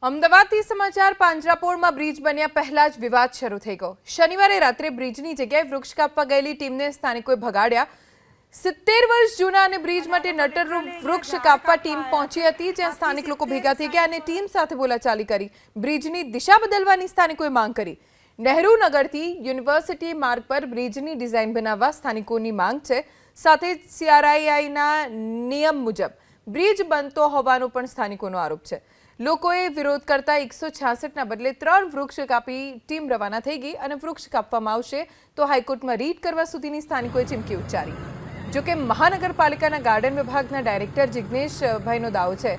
અમદાવાદથી સમાચાર પાંજરાપોળમાં બ્રિજ બન્યા પહેલા જ વિવાદ શરૂ થઈ ગયો। શનિવારે રાત્રે બ્રિજની જગ્યાએ વૃક્ષ કાપવા ગયેલી ટીમને સ્થાનિકોએ ભગાડ્યા। 70 વર્ષ જૂના અને બ્રિજ માટે નટરરૂપ વૃક્ષ કાપવા ટીમ પહોંચી હતી, જ્યાં સ્થાનિક લોકો ભેગા થઈ ગયા અને ટીમ સાથે બોલાચાલી કરી। બ્રિજની દિશા બદલવાની સ્થાનિકોએ માંગ કરી। નહેરુ નગરથી યુનિવર્સિટી માર્ગ પર બ્રિજની ડિઝાઇન બનાવવા સ્થાનિકોની માંગ છે। સાથે જ CRIIના નિયમ મુજબ બ્રિજ બનતો હોવાનો પણ સ્થાનિકોનો આરોપ છે। લોકોએ વિરોધ કરતા 166ના બદલે 3 વૃક્ષ કાપી ટીમ રવાના થઈ ગઈ અને વૃક્ષ કાપવામાં આવશે તો હાઈકોર્ટમાં રીટ કરવા સુધીની સ્થાનિકોએ ચીમકી ઉચ્ચારી। જો કે મહાનગરપાલિકાના ગાર્ડન વિભાગના ડાયરેક્ટર જિગ્નેશભાઈનો દાવો છે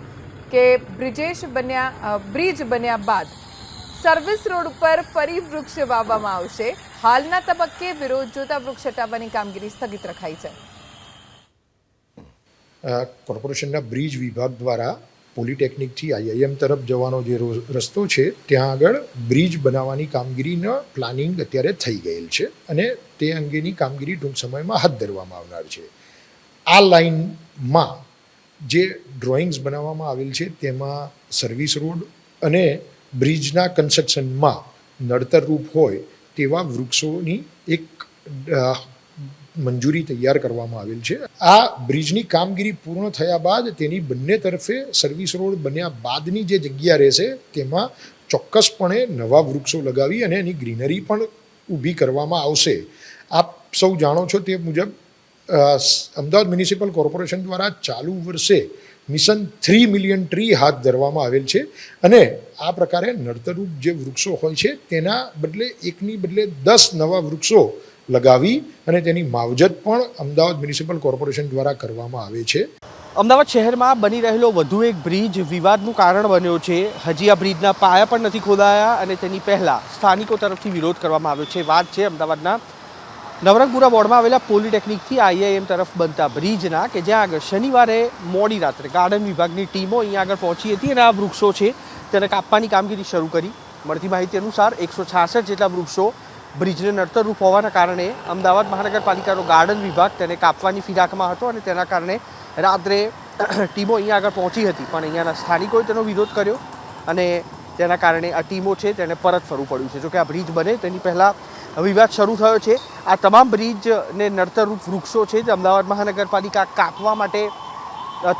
કે બ્રિજ બન્યા બાદ સર્વિસ રોડ ઉપર ફરી વૃક્ષ વાવવામાં આવશે। હાલના તબક્કે વિરોધ જોતા વૃક્ષ હટાવવાની કામગીરી સ્થગિત રખાઈ છે। કોર્પોરેશનના બ્રિજ વિભાગ દ્વારા પોલિટેકનિકથી IIM તરફ જવાનો જે રસ્તો છે ત્યાં આગળ બ્રિજ બનાવવાની કામગીરીનો પ્લાનિંગ અત્યારે થઈ ગયેલ છે અને તે અંગેની કામગીરી ટૂંક સમયમાં હાથ ધરવામાં આવનાર છે। આ લાઇનમાં જે ડ્રોઈંગ્સ બનાવવામાં આવેલ છે તેમાં સર્વિસ રોડ અને બ્રિજના કન્સ્ટ્રક્શનમાં નડતરરૂપ હોય તેવા વૃક્ષોની એક મંજૂરી તૈયાર કરવામાં આવેલ છે। આ બ્રિજની કામગીરી પૂર્ણ થયા બાદ તેની બંને તરફે સર્વિસ રોડ બન્યા બાદની જે જગ્યા રહેશે તેમાં ચોક્કસપણે નવા વૃક્ષો લગાવી અને એની ગ્રીનરી પણ ઊભી કરવામાં આવશે। આપ સૌ જાણો છો તે મુજબ અમદાવાદ મ્યુનિસિપલ કોર્પોરેશન દ્વારા ચાલુ વર્ષે મિશન 3 મિલિયન ટ્રી હાથ ધરવામાં આવેલ છે અને આ પ્રકારે નડતરરૂપ જે વૃક્ષો હોય છે તેના બદલે એકની બદલે 10 નવા વૃક્ષો લગાવી અને તેની માવજત પણ અમદાવાદ મ્યુનિસિપલ કોર્પોરેશન દ્વારા કરવામાં આવે છે। અમદાવાદ શહેરમાં બની રહેલો વધુ એક બ્રિજ વિવાદનું કારણ બન્યો છે। હજી આ બ્રિજના પાયા પણ નથી ખોદાયા અને તેની પહેલા સ્થાનિકો તરફથી વિરોધ કરવામાં આવ્યો છે। વાત છે અમદાવાદના નવરંગપુરા વોર્ડમાં આવેલા પોલિટેકનિકથી IIM તરફ બનતા બ્રિજના કે જ્યાં આગળ શનિવારે મોડી રાત્રે ગાર્ડન વિભાગની ટીમો અહીંયા આગળ પહોંચી હતી અને આ વૃક્ષો છે તેને કાપવાની કામગીરી શરૂ કરી। મળતી માહિતી અનુસાર 166 જેટલા વૃક્ષો બ્રિજને નડતરરૂપ હોવાના કારણે અમદાવાદ મહાનગરપાલિકાનો ગાર્ડન વિભાગ તેને કાપવાની ફિરાકમાં હતો અને તેના કારણે રાત્રે ટીમો અહીંયા આગળ પહોંચી હતી, પણ અહીંયાના સ્થાનિકોએ તેનો વિરોધ કર્યો અને તેના કારણે આ ટીમો છે તેને પરત ફરવું પડ્યું છે। જોકે આ બ્રિજ બને તેની પહેલાં વિવાદ શરૂ થયો છે। આ તમામ બ્રિજને નડતરરૂપ વૃક્ષો છે જે અમદાવાદ મહાનગરપાલિકા કાપવા માટે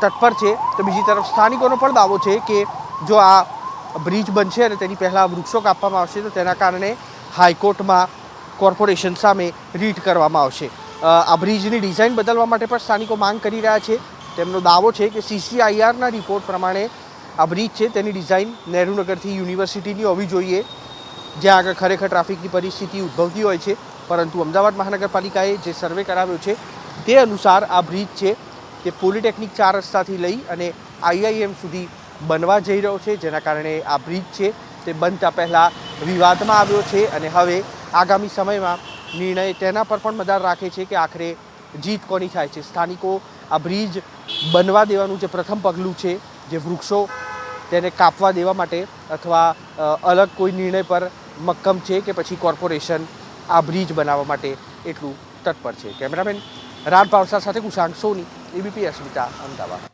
તત્પર છે। તો બીજી તરફ સ્થાનિકોનો પણ દાવો છે કે જો આ બ્રિજ બનશે અને તેની પહેલાં વૃક્ષો કાપવામાં આવશે તો તેના કારણે હાઈકોર્ટમાં કોર્પોરેશન સામે રીટ કરવામાં આવશે। આ બ્રિજની ડિઝાઇન બદલવા માટે પણ સ્થાનિકો માંગ કરી રહ્યા છે। તેમનો દાવો છે કે CCIRના રિપોર્ટ પ્રમાણે આ બ્રિજ છે તેની ડિઝાઇન નહેરુનગરથી યુનિવર્સિટીની હોવી જોઈએ, જ્યાં આગળ ખરેખર ટ્રાફિકની પરિસ્થિતિ ઉદ્ભવતી હોય છે, પરંતુ અમદાવાદ મહાનગરપાલિકાએ જે સર્વે કરાવ્યો છે તે અનુસાર આ બ્રિજ છે તે પોલિટેકનિક 4 રસ્તાથી લઈ અને IIM સુધી બનવા જઈ રહ્યો છે, જેના કારણે આ બ્રિજ છે તે બનતા પહેલાં વિવાદમાં આવ્યો છે અને હવે આગામી સમયમાં નિર્ણય તેના પર પણ મદાર રાખે છે કે આખરે જીત કોની થાય છે। સ્થાનિકો આ બ્રિજ બનવા દેવાનું જે પ્રથમ પગલું છે, જે વૃક્ષો તેને કાપવા દેવા માટે અથવા અલગ કોઈ નિર્ણય પર મક્કમ છે કે પછી કોર્પોરેશન આ બ્રિજ બનાવવા માટે એટલું તત્પર છે। કેમેરામેન રાજ પાવસા સાથે કુશાંક સોની, ABP અસ્મિતા, અમદાવાદ।